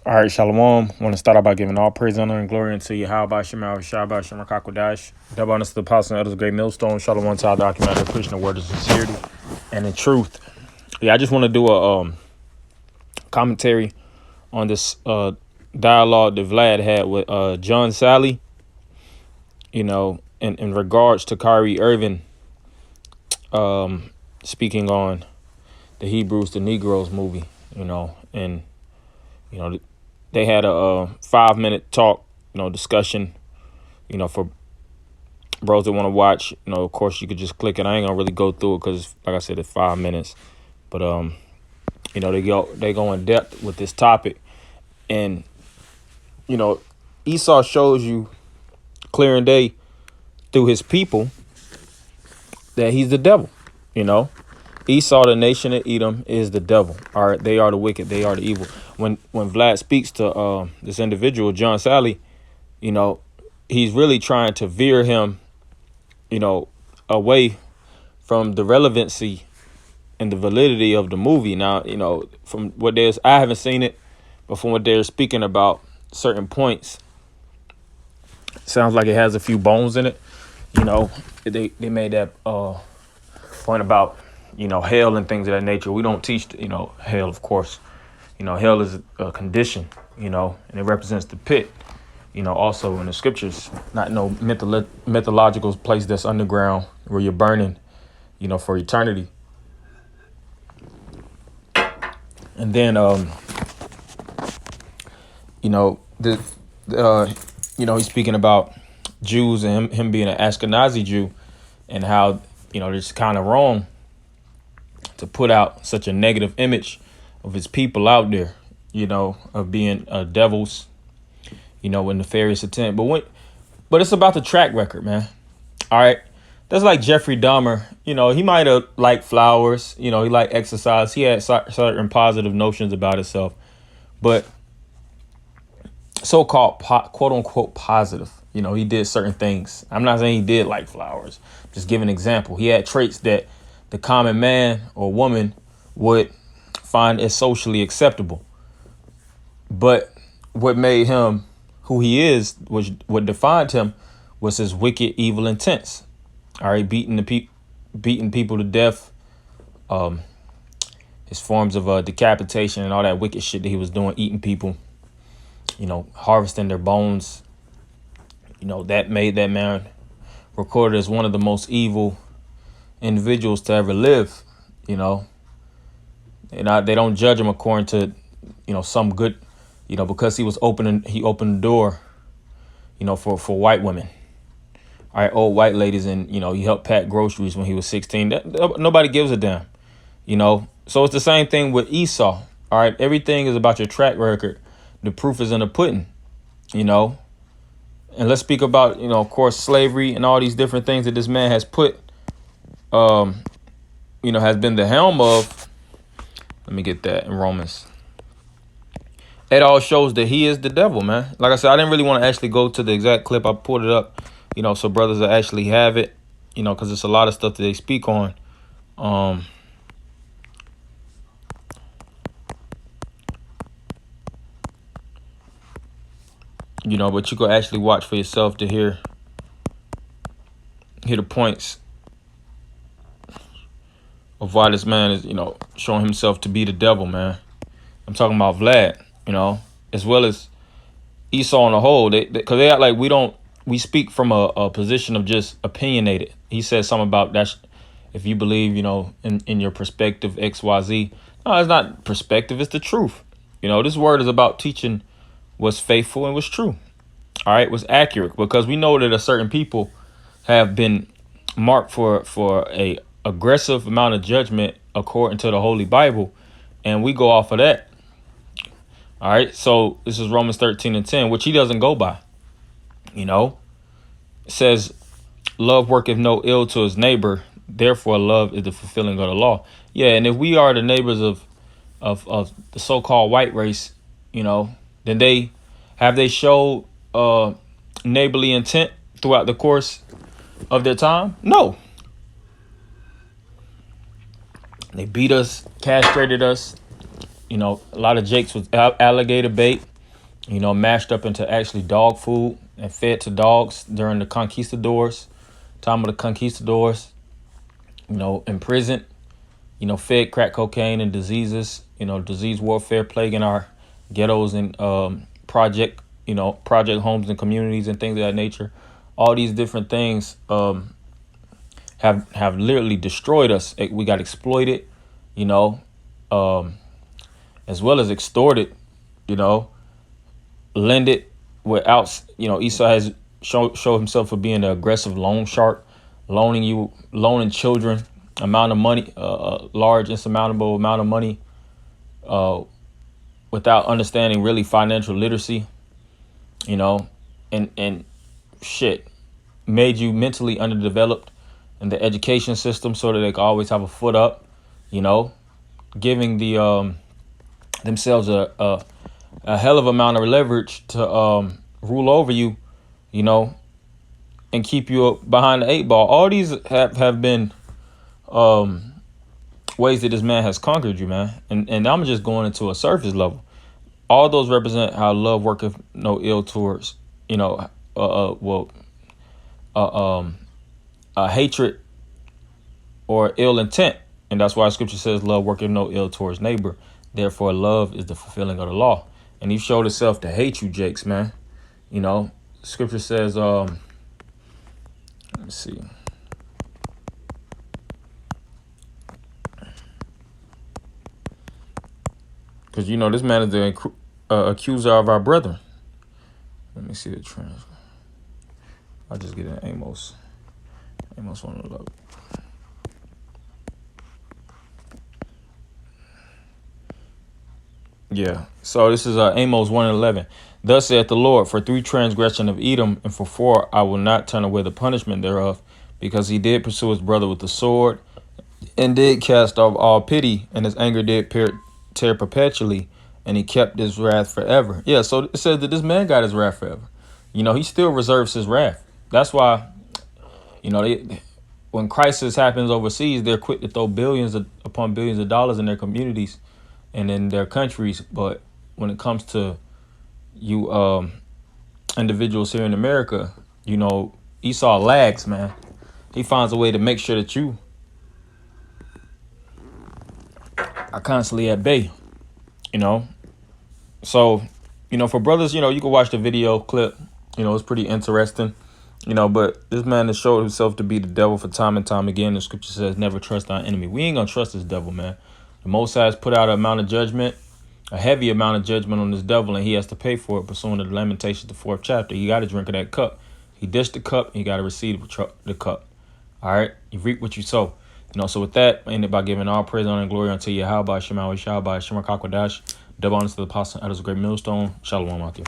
All right, Shalom. Want to start out by giving all praise, honor, and glory unto you. How about Shemar, Shabbat, Shemar Kakodash, double honors to the apostle and elders, great millstone, Shalom to our documentary, preaching the word of sincerity and in truth. Yeah, I just want to do a commentary on this dialogue that Vlad had with John Sally, in regards to Kyrie Irving speaking on the Hebrews, the Negroes movie, and, you know, they had a 5-minute talk, discussion, for bros that want to watch. Of course, you could just click it. I ain't gonna really go through it because, like I said, it's 5 minutes. But they go in depth with this topic, and Esau shows you clear and day through his people that he's the devil. Esau, the nation of Edom, is the devil. All right, they are the wicked. They are the evil. When Vlad speaks to this individual, John Sally, he's really trying to veer him, away from the relevancy and the validity of the movie. Now, from what I haven't seen it, but from what they're speaking about certain points, sounds like it has a few bones in it. They made that point about hell and things of that nature. We don't teach hell, of course. Hell is a condition, and it represents the pit. Also in the scriptures, not no mythological place that's underground where you're burning, for eternity. And then, he's speaking about Jews and him being an Ashkenazi Jew, and how, it's kind of wrong to put out such a negative image of his people out there, of being devils, with nefarious intent. But it's about the track record, man. All right. That's like Jeffrey Dahmer. He might have liked flowers. He liked exercise. He had certain positive notions about himself. But so-called quote unquote positive, he did certain things. I'm not saying he did like flowers. Just give an example. He had traits that the common man or woman would find as socially acceptable. But what made him who he is, what defined him, was his wicked, evil intents. All right, beating people to death, his forms of decapitation and all that wicked shit that he was doing, eating people, harvesting their bones. That made that man recorded as one of the most evil individuals to ever live. And they don't judge him according to, some good, because he opened the door, for white women. All right, old white ladies, and he helped pack groceries when he was 16. Nobody gives a damn, So it's the same thing with Esau. All right, everything is about your track record. The proof is in the pudding, And let's speak about, of course, slavery and all these different things that this man has put, has been the helm of. Let me get that in Romans. It all shows that he is the devil, man. Like I said, I didn't really want to actually go to the exact clip. I pulled it up, so brothers will actually have it, because it's a lot of stuff that they speak on. But you could actually watch for yourself to hear the points of why this man is, showing himself to be the devil, man. I'm talking about Vlad, as well as Esau on the whole, because they act like we speak from a position of just opinionated. He said something about that. If you believe, in your perspective, XYZ. No, it's not perspective. It's the truth. This word is about teaching what's faithful and what's true. All right, what's accurate, because we know that a certain people have been marked for a aggressive amount of judgment according to the Holy Bible, and we go off of that. All right, so this is Romans 13:10, which he doesn't go by. It says, love worketh no ill to his neighbor, therefore love is the fulfilling of the law. Yeah, and if we are the neighbors of the so-called white race, then they showed neighborly intent throughout the course of their time? No. They beat us, castrated us. A lot of Jakes was alligator bait. mashed up into actually dog food and fed to dogs during the conquistadors, time of the conquistadors, imprisoned, fed crack cocaine and diseases, disease warfare plaguing our ghettos and project homes and communities and things of that nature. All these different things have literally destroyed us. We got exploited, as well as extorted, lended without, Esau has show himself for being an aggressive loan shark, loaning children amount of money, a large insurmountable amount of money, without understanding really financial literacy, and shit, made you mentally underdeveloped in the education system so that they can always have a foot up, giving the themselves a hell of amount of leverage to rule over you, and keep you up behind the eight ball. All these have been ways that this man has conquered you, man. And I'm just going into a surface level. All those represent how love worketh no ill towards, hatred or ill intent. And that's why scripture says love worketh no ill towards neighbor. Therefore, love is the fulfilling of the law. And he showed himself to hate you, Jakes, man. Scripture says, let me see. Because, this man is the accuser of our brethren. Let me see the trans. I'll just get an Amos. Amos 1:11. Yeah. So this is Amos 1:11. Thus saith the Lord, for 3 transgression of Edom, and for 4 I will not turn away the punishment thereof, because he did pursue his brother with the sword, and did cast off all pity, and his anger did tear perpetually, and he kept his wrath forever. Yeah, so it says that this man got his wrath forever. He still reserves his wrath. That's why, when crisis happens overseas, they're quick to throw billions upon billions of dollars in their communities and in their countries. But when it comes to you individuals here in America, Esau lags, man. He finds a way to make sure that you are constantly at bay, So, for brothers, you can watch the video clip. It's pretty interesting, but this man has showed himself to be the devil for time and time again. The scripture says, never trust our enemy. We ain't going to trust this devil, man. The Most High has put out a heavy amount of judgment on this devil, and he has to pay for it pursuant to the Lamentations, the 4th chapter. You got to drink of that cup. He dished the cup, and you got to receive the cup. All right? You reap what you sow. So with that, I ended by giving all praise, honor, and glory unto Yahweh, Shema, Shema, Shema, Kakwadash, double honors to the apostle, that is a great millstone. Shalom out there.